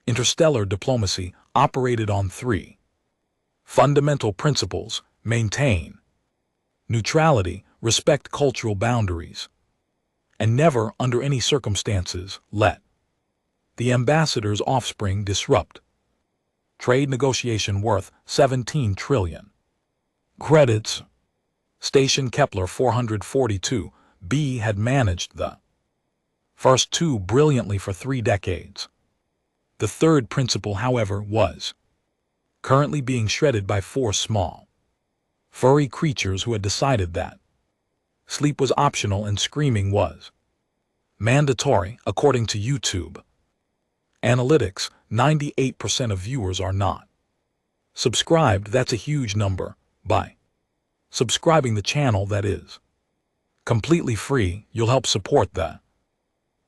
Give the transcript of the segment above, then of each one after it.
Interstellar diplomacy operated on three fundamental principles: maintain neutrality, respect cultural boundaries, and never, under any circumstances, let the ambassador's offspring disrupt trade negotiation worth 17 trillion. Credits: Station Kepler 442b had managed the first two brilliantly for 3 decades. The third principle, however, was currently being shredded by 4 small, furry creatures who had decided that sleep was optional and screaming was mandatory. According to YouTube analytics, 98% of viewers are not subscribed. That's a huge number. By subscribing the channel, that is completely free, you'll help support the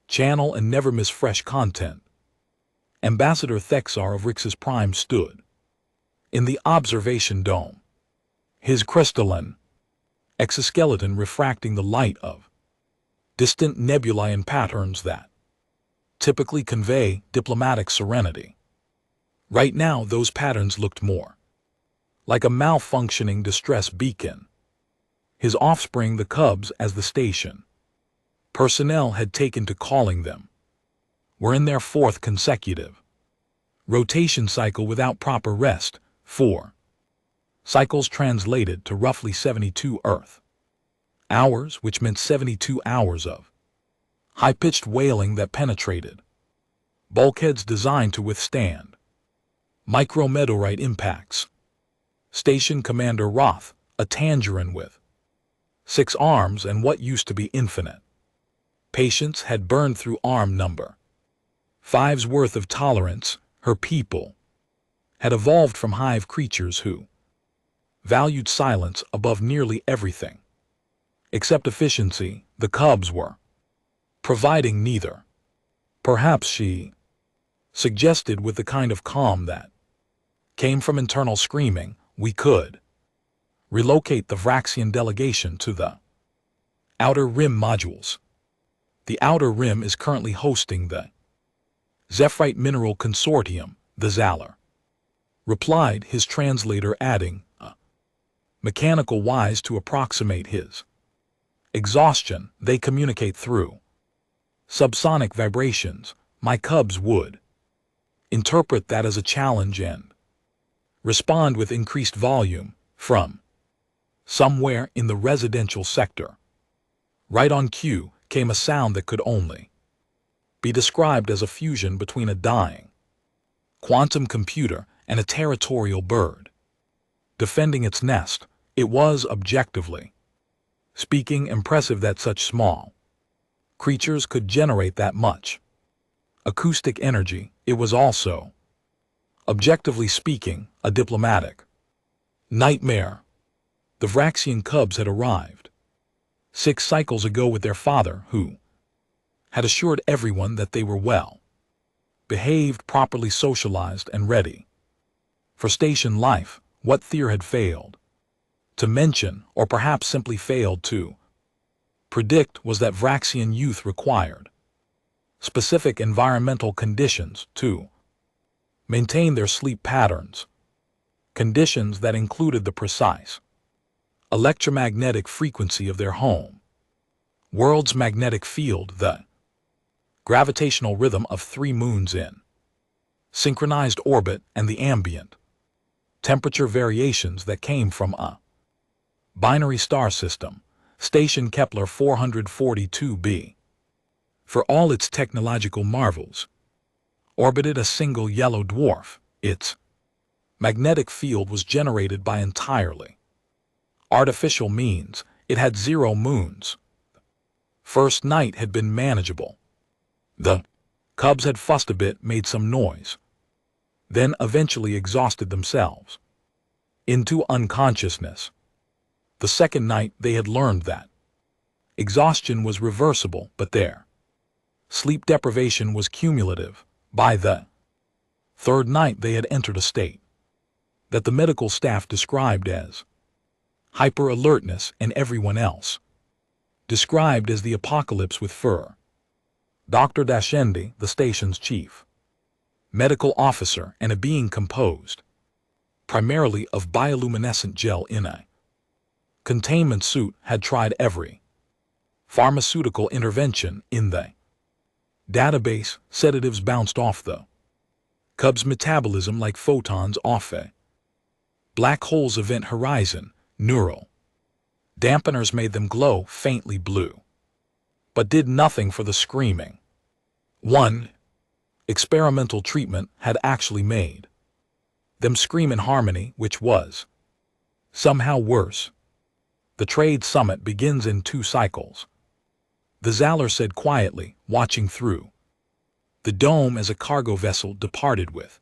channel and never miss fresh content. Ambassador Thexar of Rix's Prime stood in the observation dome, his crystalline exoskeleton refracting the light of distant nebulae in patterns that typically convey diplomatic serenity. Right now, those patterns looked more like a malfunctioning distress beacon. His offspring, the Cubs, as the station personnel had taken to calling them, were in their 4th consecutive rotation cycle without proper rest. 4 cycles translated to roughly 72 Earth hours, which meant 72 hours of high-pitched wailing that penetrated bulkheads designed to withstand micrometeorite impacts. Station Commander Roth, a tangerine with 6 arms and what used to be infinite patience, had burned through arm number 5's worth of tolerance. Her people had evolved from hive creatures who valued silence above nearly everything except efficiency. The Cubs were providing neither. Perhaps, she suggested with the kind of calm that came from internal screaming, we could relocate the Vraxian delegation to the Outer Rim modules. The Outer Rim is currently hosting the Zephyrite Mineral Consortium, the Zalor replied, his translator adding a mechanical wise to approximate his exhaustion. They communicate through subsonic vibrations. My Cubs would interpret that as a challenge and respond with increased volume from somewhere in the residential sector. Right on cue came a sound that could only be described as a fusion between a dying quantum computer and a territorial bird defending its nest. It was, objectively speaking, impressive that such small creatures could generate that much acoustic energy. It was also, objectively speaking, a diplomatic nightmare. The Vraxian Cubs had arrived 6 cycles ago with their father, who had assured everyone that they were well behaved, properly socialized, and ready for station life. What Thier had failed to mention, or perhaps simply failed to predict, was that Vraxian youth required specific environmental conditions to maintain their sleep patterns, conditions that included the precise electromagnetic frequency of their home world's magnetic field, the gravitational rhythm of 3 moons in synchronized orbit, and the ambient temperature variations that came from a binary star system. Station Kepler 442b, for all its technological marvels, orbited a single yellow dwarf. Its magnetic field was generated by entirely artificial means. It had 0 moons. First night had been manageable. The Cubs had fussed a bit, made some noise, then eventually exhausted themselves into unconsciousness. The second night they had learned that exhaustion was reversible, but their sleep deprivation was cumulative. By the third night they had entered a state that the medical staff described as hyper-alertness, and everyone else described as the apocalypse with fur. Dr. Dashendi, the station's chief medical officer, and a being composed primarily of bioluminescent gel in a containment suit had tried every pharmaceutical intervention in the database. Sedatives bounced off the cub's metabolism like photons off a black hole's event horizon. Neural dampeners made them glow faintly blue, but did nothing for the screaming. One experimental treatment had actually made them scream in harmony, which was somehow worse. The trade summit begins in 2 cycles, the Zaller said quietly, watching through the dome as a cargo vessel departed with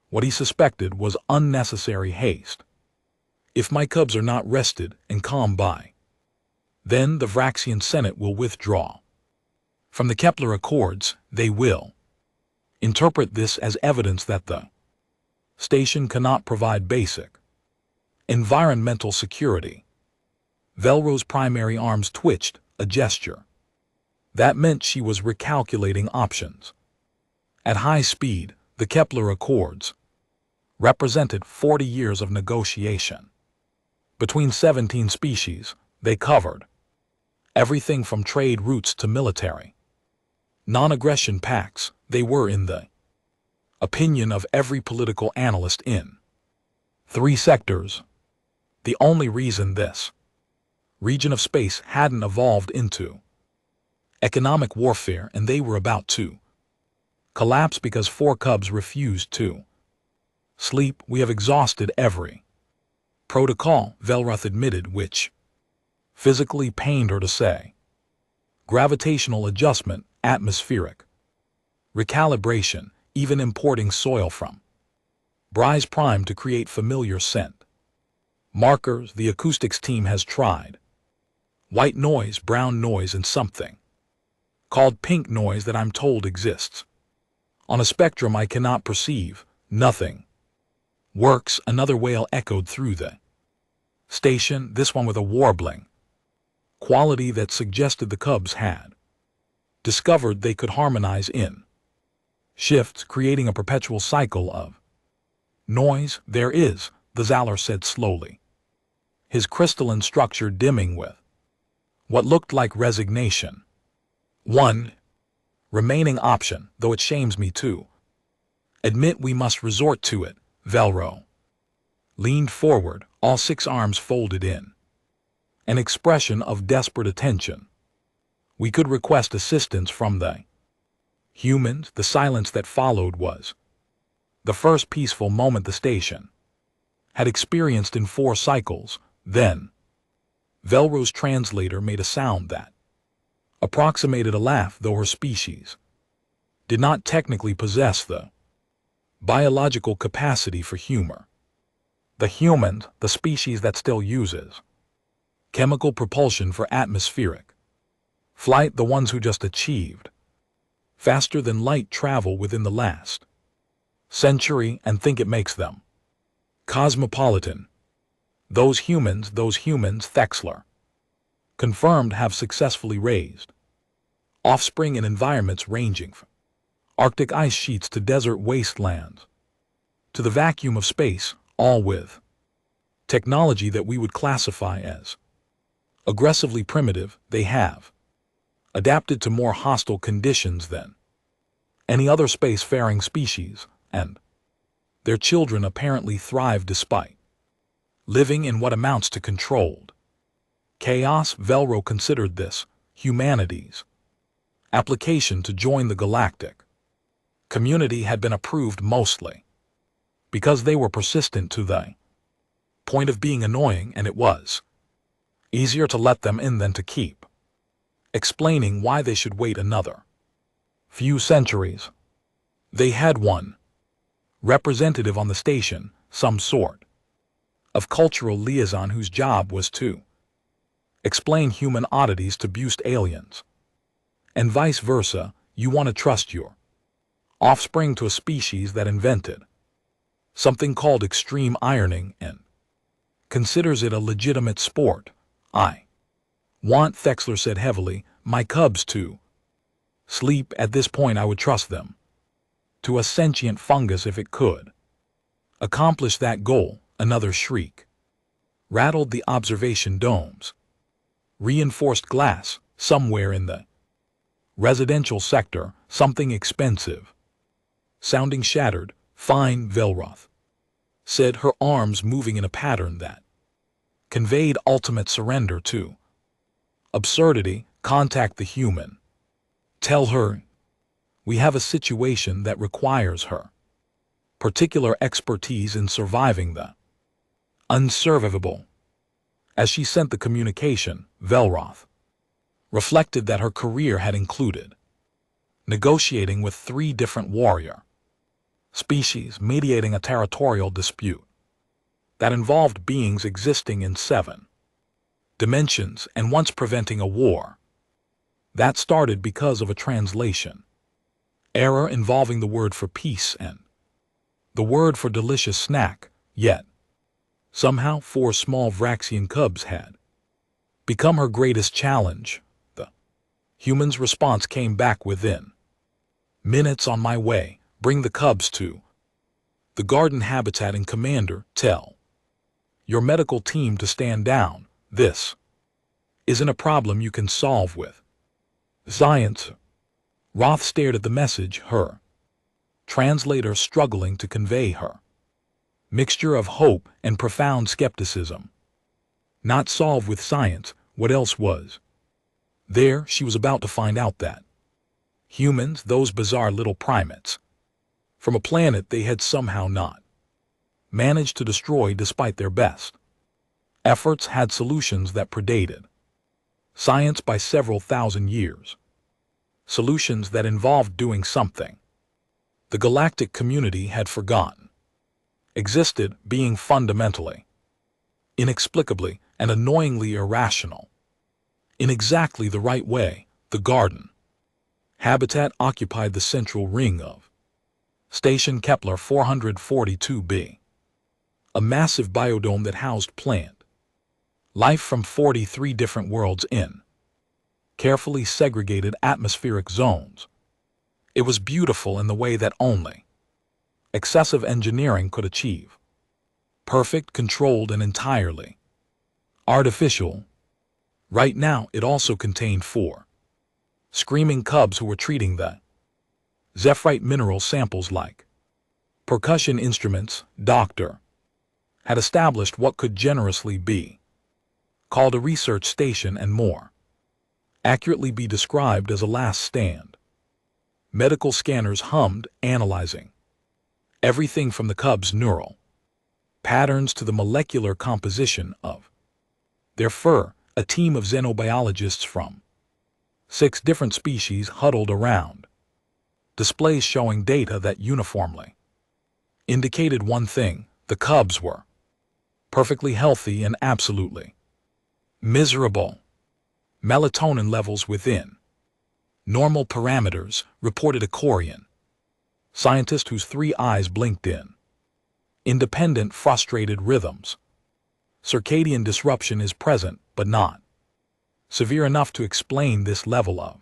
what he suspected was unnecessary haste. If my cubs are not rested and calm by then, the Vraxian Senate will withdraw from the Kepler Accords. They will interpret this as evidence that the station cannot provide basic environmental security. Velro's primary arms twitched, a gesture that meant she was recalculating options. At high speed, the Kepler Accords represented 40 years of negotiation. Between 17 species, they covered everything from trade routes to military non-aggression pacts. They were, in the opinion of every political analyst, in 3 sectors. The only reason this region of space hadn't evolved into economic warfare and they were about to collapse because 4 cubs refused to sleep. We have exhausted every protocol, Velroth admitted, which physically pained her to say. Gravitational adjustment, atmospheric recalibration, even importing soil from Bryce Prime to create familiar scent markers. The acoustics team has tried white noise, brown noise, and something called pink noise that I'm told exists on a spectrum I cannot perceive. Nothing works. Another wail echoed through the station, this one with a warbling quality that suggested the cubs had discovered they could harmonize in shifts, creating a perpetual cycle of noise. There is, the Zaller said slowly, his crystalline structure dimming with what looked like resignation. One remaining option, though it shames me to admit we must resort to it. Velro leaned forward, all 6 arms folded in an expression of desperate attention. We could request assistance from the humans. The silence that followed was the first peaceful moment the station had experienced in 4 cycles. Then Velro's translator made a sound that approximated a laugh, though her species did not technically possess the biological capacity for humor. The humans, the species that still uses chemical propulsion for atmospheric flight, the ones who just achieved faster than light travel within the last century and think it makes them cosmopolitan. Those humans, Thexler confirmed, have successfully raised offspring in environments ranging from Arctic ice sheets to desert wastelands to the vacuum of space, all with technology that we would classify as aggressively primitive. They have adapted to more hostile conditions than any other spacefaring species, and their children apparently thrive despite living in what amounts to controlled chaos. Velro considered this humanity's application to join the galactic community had been approved mostly because they were persistent to the point of being annoying, and it was easier to let them in than to keep explaining why they should wait another few centuries. They had one representative on the station, some sort of cultural liaison whose job was to explain human oddities to Bust aliens, and vice versa. You want to trust your offspring to a species that invented something called extreme ironing and considers it a legitimate sport. I want, Thexler said heavily, my cubs to sleep. At this point I would trust them to a sentient fungus if it could. Accomplish that goal, another shriek. Rattled the observation domes. Reinforced glass, somewhere in the residential sector, something expensive. Sounding shattered, fine, Velroth said, her arms moving in a pattern that conveyed ultimate surrender to absurdity. Contact the human. Tell her we have a situation that requires her particular expertise in surviving the unsurvivable. As she sent the communication, Velroth reflected that her career had included negotiating with 3 different warrior species, mediating a territorial dispute that involved beings existing in 7 dimensions, and once preventing a war that started because of a translation error involving the word for peace and the word for delicious snack. Yet somehow 4 small Vraxian cubs had become her greatest challenge. The human's response came back within minutes. On my way, bring the cubs to the garden habitat, and Commander, tell your medical team to stand down. This isn't a problem you can solve with science. Roth stared at the message, her translator struggling to convey her mixture of hope and profound skepticism. Not solved with science, what else was there? She was about to find out that humans, those bizarre little primates from a planet they had somehow not managed to destroy despite their best efforts, had solutions that predated science by several thousand years. Solutions that involved doing something the galactic community had forgotten existed, being fundamentally, inexplicably, and annoyingly irrational. In exactly the right way, the garden habitat occupied the central ring of Station Kepler 442b, a massive biodome that housed plant life from 43 different worlds in carefully segregated atmospheric zones. It was beautiful in the way that only excessive engineering could achieve. Perfect, controlled, and entirely artificial. Right now, it also contained 4 screaming cubs who were treating the zephyrite mineral samples like percussion instruments. Doctor had established what could generously be called a research station, and more accurately be described as a last stand. Medical scanners hummed, analyzing everything from the cubs' neural patterns to the molecular composition of their fur. A team of xenobiologists from 6 different species huddled around displays showing data that uniformly indicated one thing: the cubs were perfectly healthy and absolutely miserable. Melatonin levels within normal parameters, reported a Korean scientist whose 3 eyes blinked in independent, frustrated rhythms. Circadian disruption is present, but not severe enough to explain this level of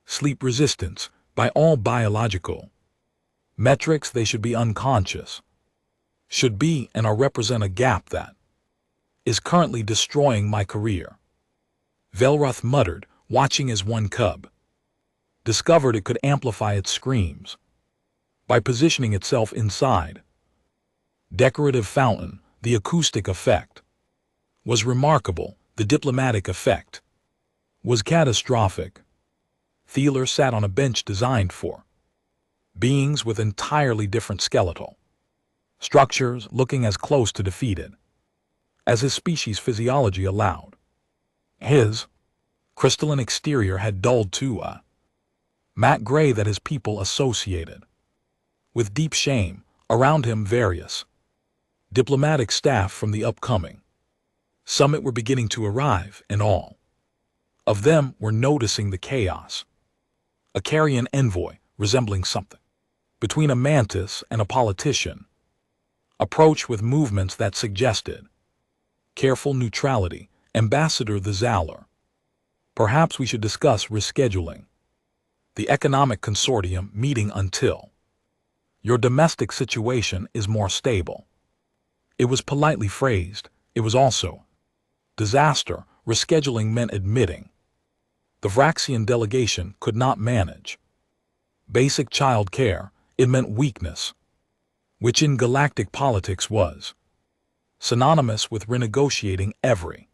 sleep resistance. By all biological metrics, they should be unconscious, should be and are represent a gap that is currently destroying my career. Velroth muttered, watching as one cub discovered it could amplify its screams by positioning itself inside decorative fountain. The acoustic effect was remarkable. The diplomatic effect was catastrophic. Thieler sat on a bench designed for beings with entirely different skeletal structures, looking as close to defeated as his species' physiology allowed. His crystalline exterior had dulled to a matte gray that his people associated with deep shame. Around him, various diplomatic staff from the upcoming summit were beginning to arrive, and all of them were noticing the chaos. A carrion envoy, resembling something between a mantis and a politician, approached with movements that suggested careful neutrality. Ambassador the Zalor, perhaps we should discuss rescheduling the Economic Consortium meeting until Your domestic situation is more stable. It was politely phrased. It was also disaster. Rescheduling meant admitting the Vraxian delegation could not manage basic child care. It meant weakness, which in galactic politics was synonymous with renegotiating every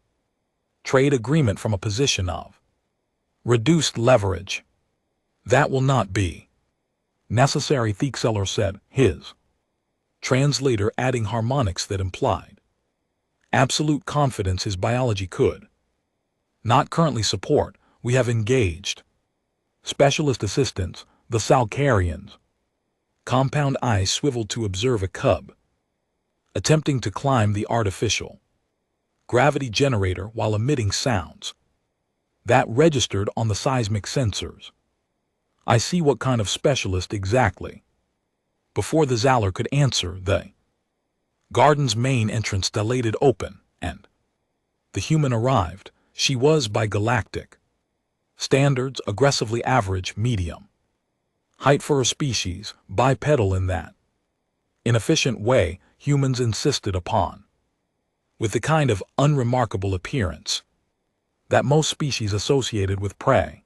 trade agreement from a position of reduced leverage. That will not be necessary, Thieckseller said, his translator adding harmonics that implied absolute confidence his biology could not currently support. We have engaged specialist assistants, the Salcarians. Compound eyes swiveled to observe a cub attempting to climb the artificial gravity generator while emitting sounds that registered on the seismic sensors. I see. What kind of specialist exactly? Before the Zalar could answer, the garden's main entrance dilated open, and the human arrived. She was, by galactic standards, aggressively average medium height for her species, bipedal in that inefficient way humans insisted upon, with the kind of unremarkable appearance that most species associated with prey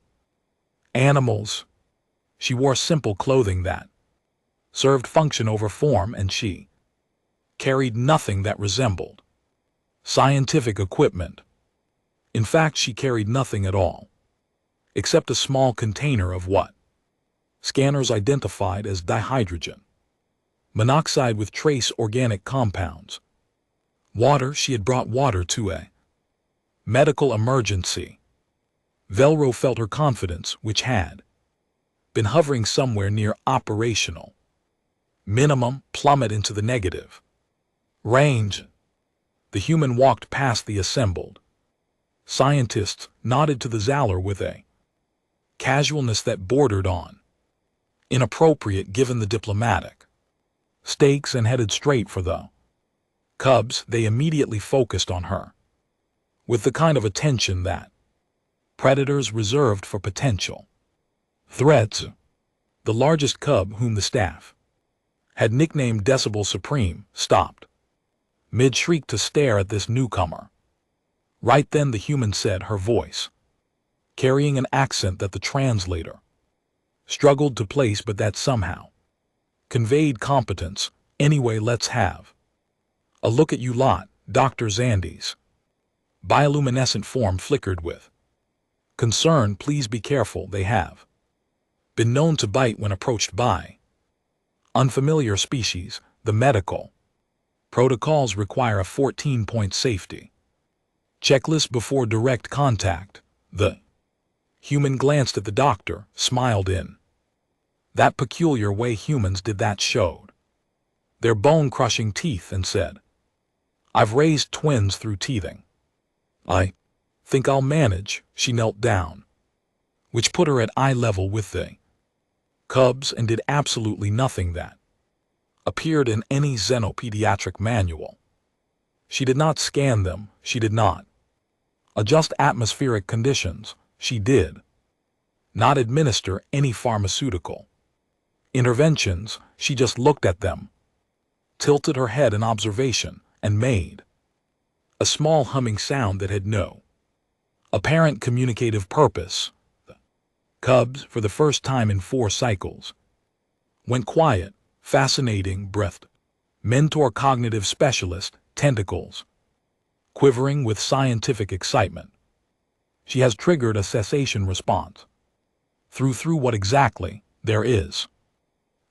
animals. She wore simple clothing that served function over form, and she carried nothing that resembled scientific equipment. In fact, she carried nothing at all, except a small container of what scanners identified as dihydrogen monoxide with trace organic compounds. Water. She had brought water to a medical emergency. Velro felt her confidence, which had been hovering somewhere near operational minimum, plummet into the negative range. The human walked past the assembled scientists, nodded to the Zalar with a casualness that bordered on inappropriate given the diplomatic stakes, and headed straight for the cubs. They immediately focused on her with the kind of attention that predators reserved for potential threats. The largest cub, whom the staff had nicknamed Decibel Supreme, stopped mid-shriek to stare at this newcomer. Right then the human said, her voice carrying an accent that the translator struggled to place but that somehow conveyed competence. Anyway, let's have a look at you lot. Dr. Zandy's bioluminescent form flickered with concern. Please be careful. They have been known to bite when approached by unfamiliar species. The medical protocols require a 14-point safety checklist before direct contact. The human glanced at the doctor, smiled in that peculiar way humans did that showed their bone-crushing teeth, and said, I've raised twins through teething. I think I'll manage. She knelt down, which put her at eye level with the cubs, and did absolutely nothing that appeared in any xenopediatric manual. She did not scan them. She did not adjust atmospheric conditions. She did not administer any pharmaceutical interventions. She just looked at them, tilted her head in observation, and made a small humming sound that had no apparent communicative purpose. The cubs, for the first time in 4 cycles, went quiet. Fascinating, breathed mentor cognitive specialist, tentacles quivering with scientific excitement. She has triggered a cessation response. Through what exactly? There is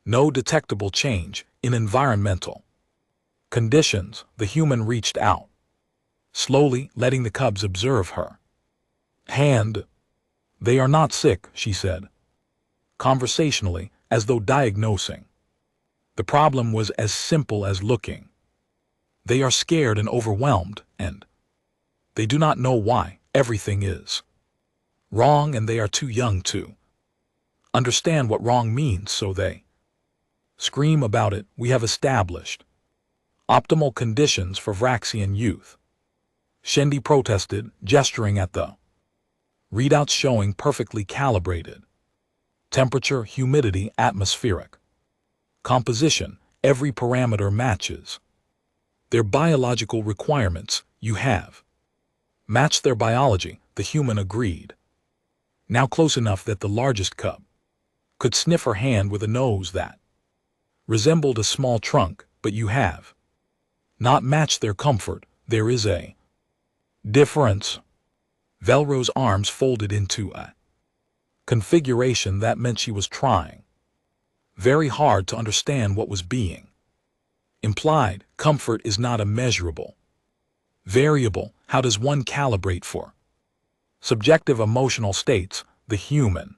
no detectable change in environmental conditions. The human reached out, slowly letting the cubs observe her hand. They are not sick, she said, conversationally, as though diagnosing. The problem was as simple as looking. They are scared and overwhelmed, and they do not know why. Everything is wrong, and they are too young to understand what wrong means, so they scream about it. We have established optimal conditions for Vraxian youth, Shendi protested, gesturing at the readouts showing perfectly calibrated temperature, humidity, atmospheric composition, every parameter matches. Their biological requirements, you have. Matched their biology, the human agreed. Now close enough that the largest cub could sniff her hand with a nose that resembled a small trunk, but you have not matched their comfort. There is a difference. Velro's arms folded into a configuration that meant she was trying very hard to understand what was being implied. Comfort is not a measurable variable. How does one calibrate for subjective emotional states? The human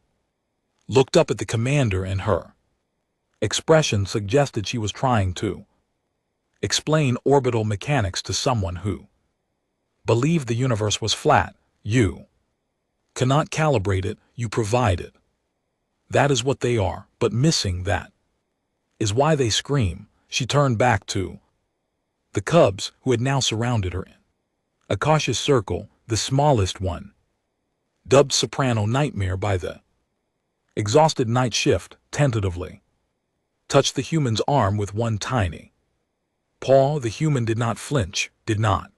looked up at the commander, and her expression suggested she was trying to explain orbital mechanics to someone who believed the universe was flat. You cannot calibrate it, you provide it. That is what they are, but missing that is why they scream. She turned back to the cubs, who had now surrounded her in a cautious circle. The smallest one, dubbed Soprano Nightmare by the exhausted night shift, tentatively touched the human's arm with one tiny paw. The human did not flinch, did not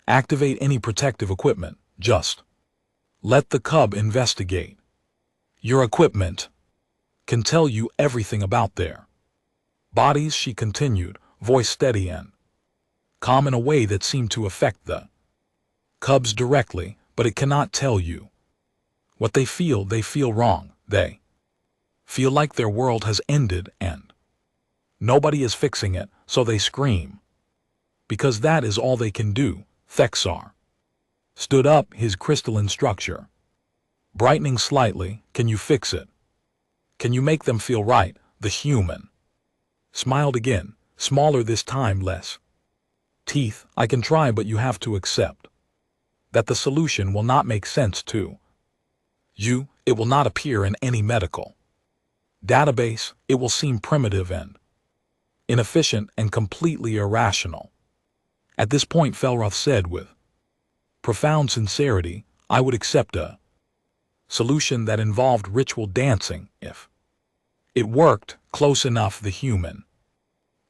activate any protective equipment, just let the cub investigate. Your equipment can tell you everything about their bodies, she continued, voice steady and calm in a way that seemed to affect the cubs directly, but it cannot tell you what they feel. They feel wrong. They feel like their world has ended and nobody is fixing it, so they scream. Because that is all they can do. Thexar stood up, his crystalline structure brightening slightly. Can you fix it? Can you make them feel right? The human smiled again, smaller this time, less teeth. I can try, but you have to accept that the solution will not make sense to you. It will not appear in any medical database. It will seem primitive and inefficient and completely irrational. At this point, Felroth said with profound sincerity, I would accept a solution that involved ritual dancing if it worked close enough. The human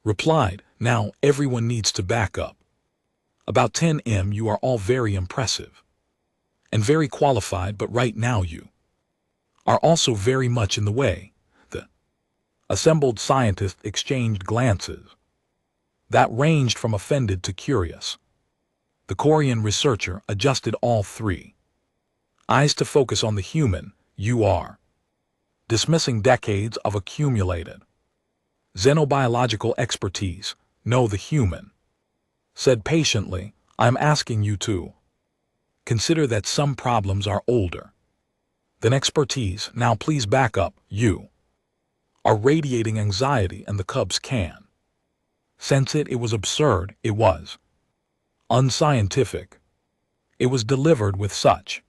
replied, now everyone needs to back up. About 10 you are all very impressive and very qualified, but right now you are also very much in the way. The assembled scientists exchanged glances that ranged from offended to curious. The Korean researcher adjusted all three eyes to focus on the human. You are dismissing decades of accumulated xenobiological expertise. No, the human said patiently, I'm asking you to consider that some problems are older than expertise. Now please back up. You are radiating anxiety, and the cubs can sense it. It was absurd. It was unscientific. It was delivered with such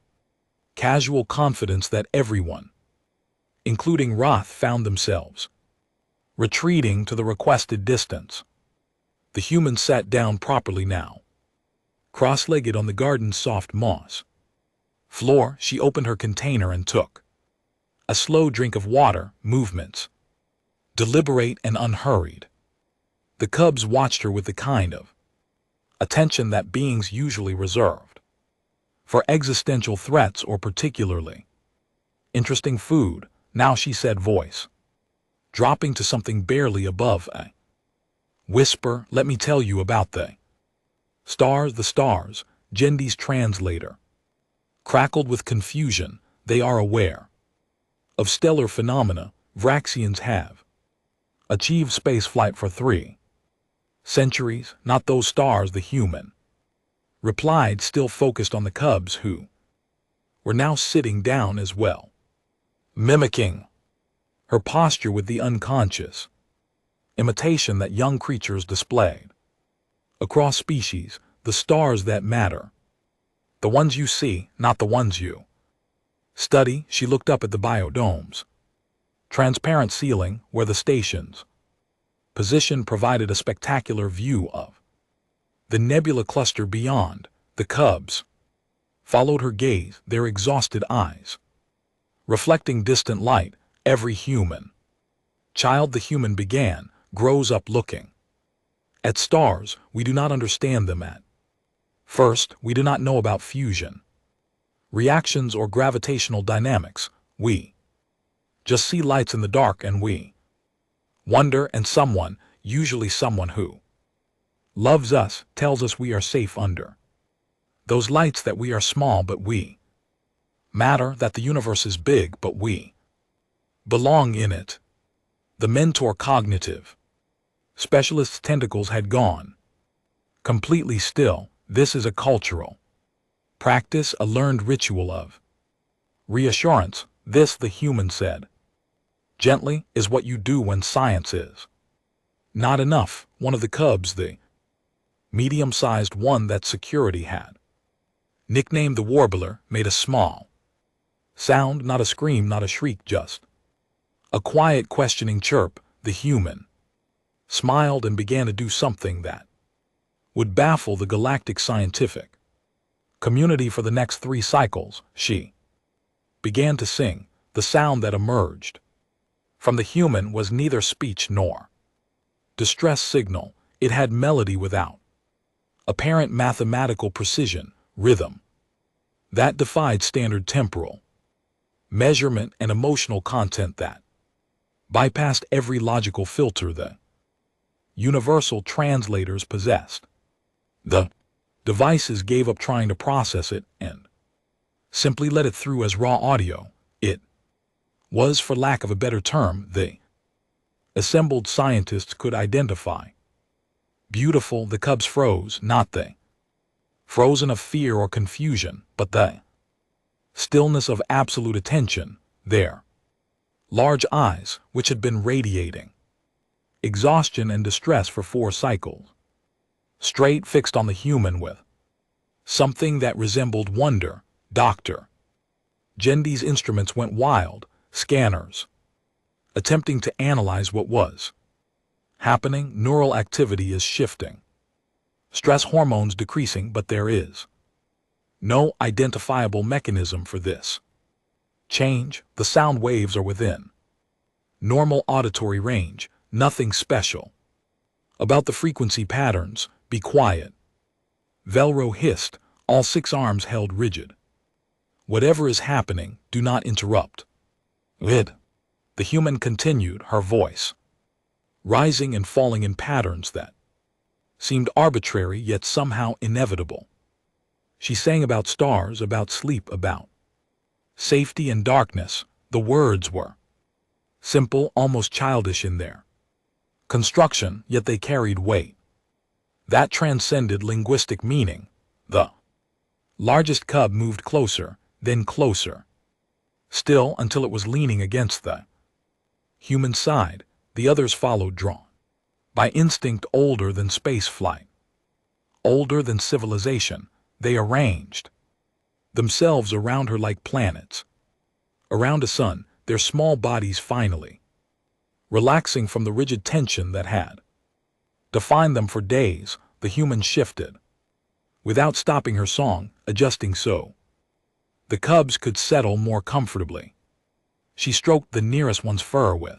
casual confidence that everyone, including Roth, found themselves retreating to the requested distance. The human sat down properly now, cross-legged on the garden's soft moss floor. She opened her container and took a slow drink of water, movements deliberate and unhurried. The cubs watched her with the kind of attention that beings usually reserved for existential threats or particularly interesting food. Now she said, voice dropping to something barely above a whisper, let me tell you about the stars. The stars, Gendi's translator crackled with confusion. They are aware of stellar phenomena. Vraxians have achieved spaceflight for 3 centuries, not those stars. The human replied, still focused on the cubs, who were now sitting down as well, mimicking her posture with the unconscious imitation that young creatures displayed across species. The stars that matter, the ones you see, not the ones you study. She looked up at the biodome's transparent ceiling, where the station's position provided a spectacular view of the nebula cluster beyond. The cubs followed her gaze, their exhausted eyes reflecting distant light. Every human Child the human began, grows up looking at stars we do not understand them at. First, we do not know about fusion, reactions or gravitational dynamics. We just see lights in the dark and we wonder, and someone, usually someone who loves us, tells us we are safe under those lights, that we are small but we matter, that the universe is big but we belong in it. The mentor cognitive specialist's tentacles had gone completely still. This is a cultural practice, a learned ritual of reassurance. This, the human said gently, is what you do when science is not enough. One of the cubs, the medium-sized one that security had nicknamed the warbler, made a small sound, not a scream, not a shriek, just a quiet questioning chirp. The human smiled and began to do something that would baffle the galactic scientific community for the next 3 cycles. She began to sing. The sound that emerged from the human was neither speech nor distress signal. It had melody without apparent mathematical precision, rhythm that defied standard temporal measurement, and emotional content that bypassed every logical filter the universal translators possessed. The devices gave up trying to process it and simply let it through as raw audio. It was, for lack of a better term, the assembled scientists could identify. Beautiful. The cubs froze, not they frozen of fear or confusion, but the stillness of absolute attention. Their large eyes, which had been radiating exhaustion and distress for 4 cycles, straight fixed on the human with something that resembled wonder. Dr. Gendy's instruments went wild, scanners attempting to analyze what was happening. Neural activity is shifting, stress hormones decreasing, but there is no identifiable mechanism for this change. The sound waves are within normal auditory range, nothing special about the frequency patterns. Be quiet. Velro hissed, all 6 arms held rigid. Whatever is happening, do not interrupt it. The human continued, her voice rising and falling in patterns that seemed arbitrary yet somehow inevitable. She sang about stars, about sleep, about safety and darkness. The words were simple, almost childish in their construction, yet they carried weight that transcended linguistic meaning. The largest cub moved closer, then closer still, until it was leaning against the human side. The others followed, drawn by instinct, older than space flight, older than civilization. They arranged themselves around her like planets around a sun, their small bodies finally relaxing from the rigid tension that had defined them for days. The human shifted without stopping her song, adjusting so the cubs could settle more comfortably. She stroked the nearest one's fur with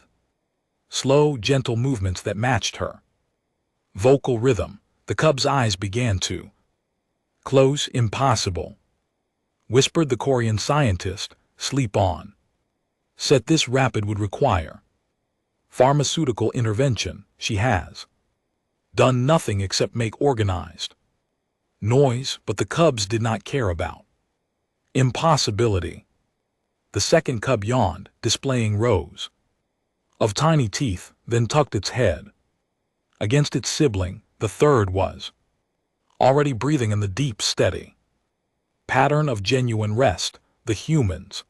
slow, gentle movements that matched her vocal rhythm. The cub's eyes began to close. Impossible, whispered the Korean scientist. Sleep on. Said this rapid would require pharmaceutical intervention. She has done nothing except make organized noise, but the cubs did not care about impossibility. The second cub yawned, displaying rows of tiny teeth, then tucked its head against its sibling. The third was already breathing in the deep, steady pattern of genuine rest. The human's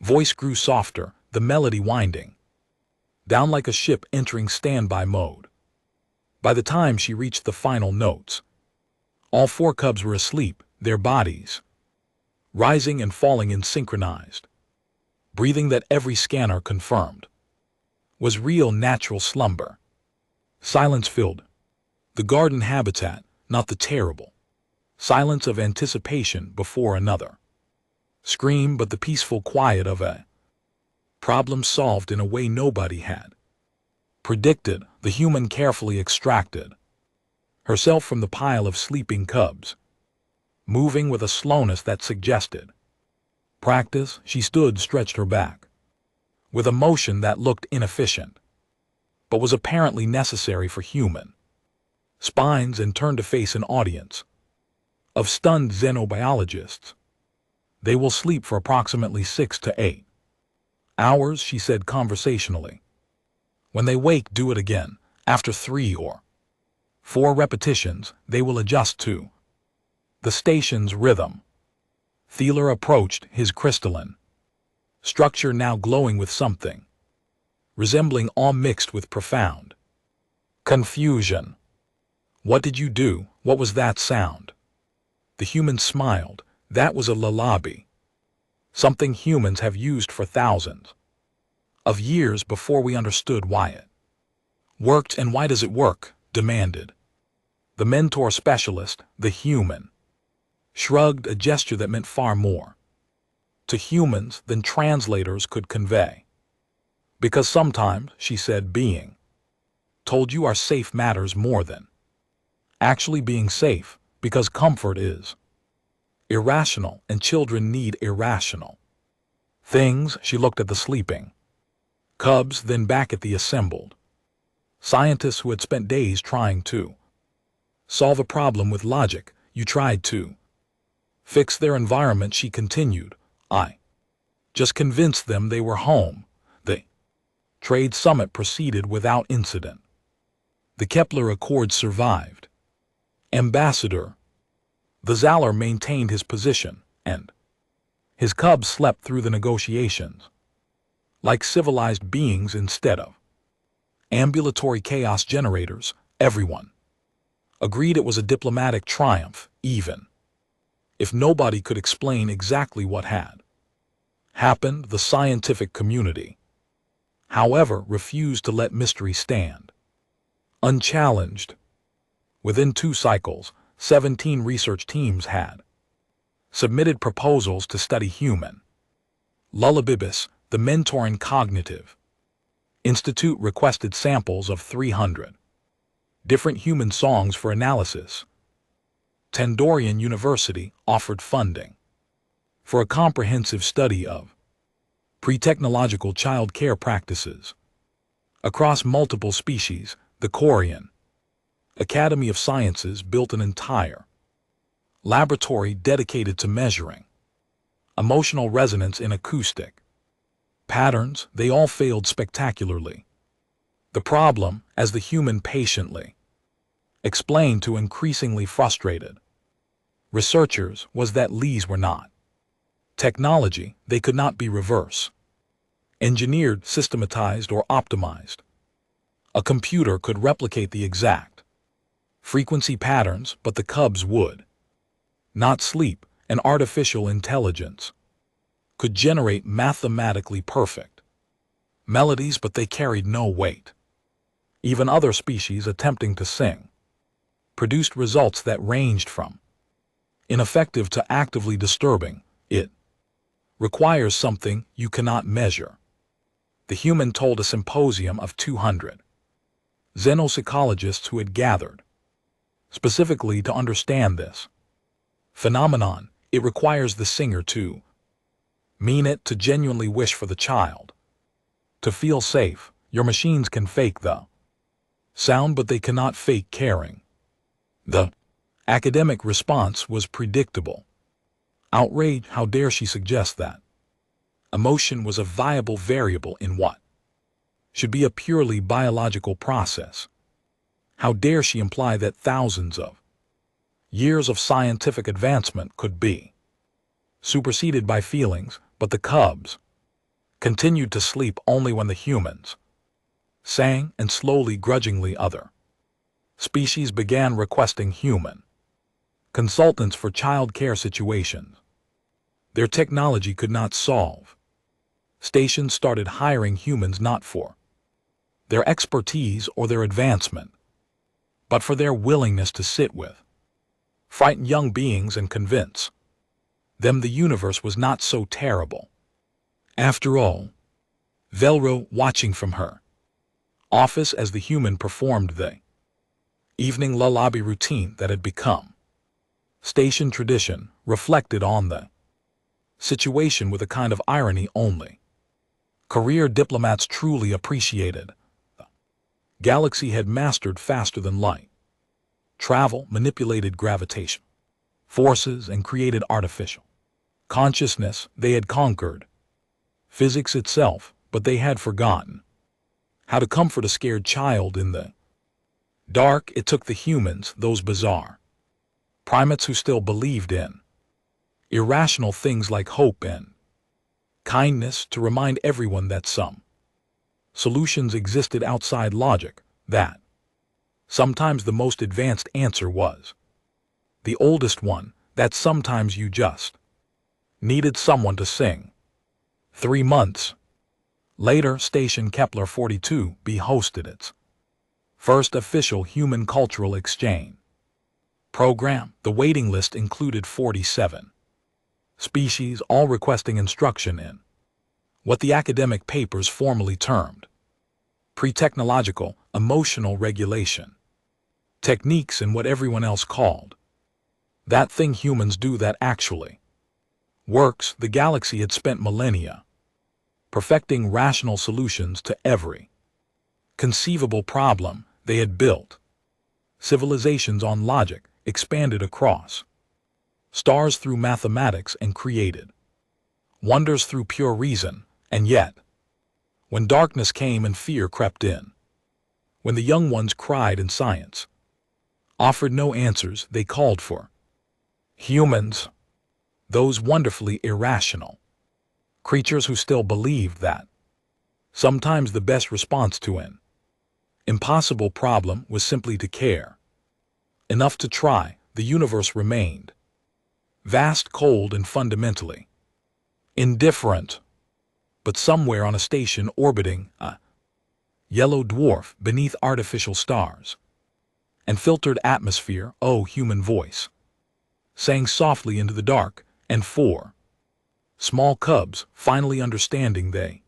voice grew softer, the melody winding down like a ship entering standby mode. By the time she reached the final notes, all 4 cubs were asleep, their bodies rising and falling in synchronized breathing that every scanner confirmed was real, natural slumber. Silence filled the garden habitat, not the terrible silence of anticipation before another scream, but the peaceful quiet of a problem solved in a way nobody had predicted, the human carefully extracted herself from the pile of sleeping cubs, moving with a slowness that suggested practice. She stood, stretched her back, with a motion that looked inefficient, but was apparently necessary for human spines, and turned to face an audience of stunned xenobiologists. They will sleep for approximately 6 to 8 hours, she said conversationally. When they wake, do it again. After 3 or 4 repetitions, they will adjust to the station's rhythm. Thieler approached, his crystalline structure now glowing with something resembling awe mixed with profound confusion. What did you do? What was that sound? The human smiled. That was a lullaby. Something humans have used for thousands of years before we understood why it worked. And why does it work? Demanded the mentor specialist. The human shrugged, a gesture that meant far more to humans than translators could convey. Because sometimes, she said, being told you are safe matters more than actually being safe, because comfort is irrational and children need irrational things. She looked at the sleeping cubs, then back at the assembled scientists who had spent days trying to solve a problem with logic. You tried to fix their environment, she continued. I just convinced them they were home. The trade summit proceeded without incident. The Kepler Accords survived. Ambassador the Zaller maintained his position, and his cubs slept through the negotiations like civilized beings instead of ambulatory chaos generators. Everyone agreed it was a diplomatic triumph, even if nobody could explain exactly what had happened. The scientific community, however, refused to let mystery stand unchallenged. Within 2 cycles, 17 research teams had submitted proposals to study human lullabibis. The Mentoring Cognitive Institute requested samples of 300 different human songs for analysis. Tandorian University offered funding for a comprehensive study of pre-technological child care practices across multiple species. The Korean Academy of Sciences built an entire laboratory dedicated to measuring emotional resonance in acoustic patterns. They all failed spectacularly. The problem, as the human patiently explained to increasingly frustrated researchers, was that these were not technology. They could not be reverse engineered, systematized, or optimized. A computer could replicate the exact frequency patterns, but the cubs would not sleep. An artificial intelligence could generate mathematically perfect melodies, but they carried no weight. Even other species attempting to sing produced results that ranged from ineffective to actively disturbing. It requires something you cannot measure, the human told a symposium of 200 xenopsychologists who had gathered specifically to understand this phenomenon. It requires the singer to mean it, to genuinely wish for the child to feel safe. Your machines can fake the sound, but they cannot fake caring. The academic response was predictable. Outrage. How dare she suggest that emotion was a viable variable in what should be a purely biological process? How dare she imply that thousands of years of scientific advancement could be superseded by feelings? But the cubs continued to sleep only when the humans sang, and slowly, grudgingly, other species began requesting human consultants for child care situations their technology could not solve. Stations started hiring humans not for their expertise or their advancement, but for their willingness to sit with frightened young beings and convince them the universe was not so terrible after all. Velro, watching from her office as the human performed the evening lullaby routine that had become station tradition, reflected on the situation with a kind of irony only career diplomats truly appreciated. The galaxy had mastered faster than light travel, manipulated gravitation forces, and created artificial consciousness. They had conquered physics itself, but they had forgotten how to comfort a scared child in the dark. It took the humans, those bizarre primates who still believed in irrational things like hope and kindness, to remind everyone that some solutions existed outside logic, that sometimes the most advanced answer was the oldest one, that sometimes you just needed someone to sing. 3 months later, Station Kepler 42b hosted its first official human cultural exchange program. The waiting list included 47 species, all requesting instruction in what the academic papers formally termed pre-technological emotional regulation techniques, and what everyone else called that thing humans do that actually works. The galaxy had spent millennia perfecting rational solutions to every conceivable problem. They had built civilizations on logic, expanded across stars through mathematics, and created wonders through pure reason. And yet, when darkness came and fear crept in, when the young ones cried and science offered no answers, they called for humans, those wonderfully irrational creatures who still believed that sometimes the best response to an impossible problem was simply to care enough to try. The universe remained vast, cold, and fundamentally indifferent. But somewhere on a station orbiting a yellow dwarf beneath artificial stars and filtered atmosphere, oh, human voice sang softly into the dark, and 4 small cubs, finally understanding they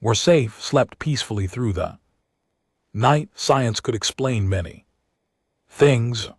were safe, slept peacefully through the night. Science could explain many things,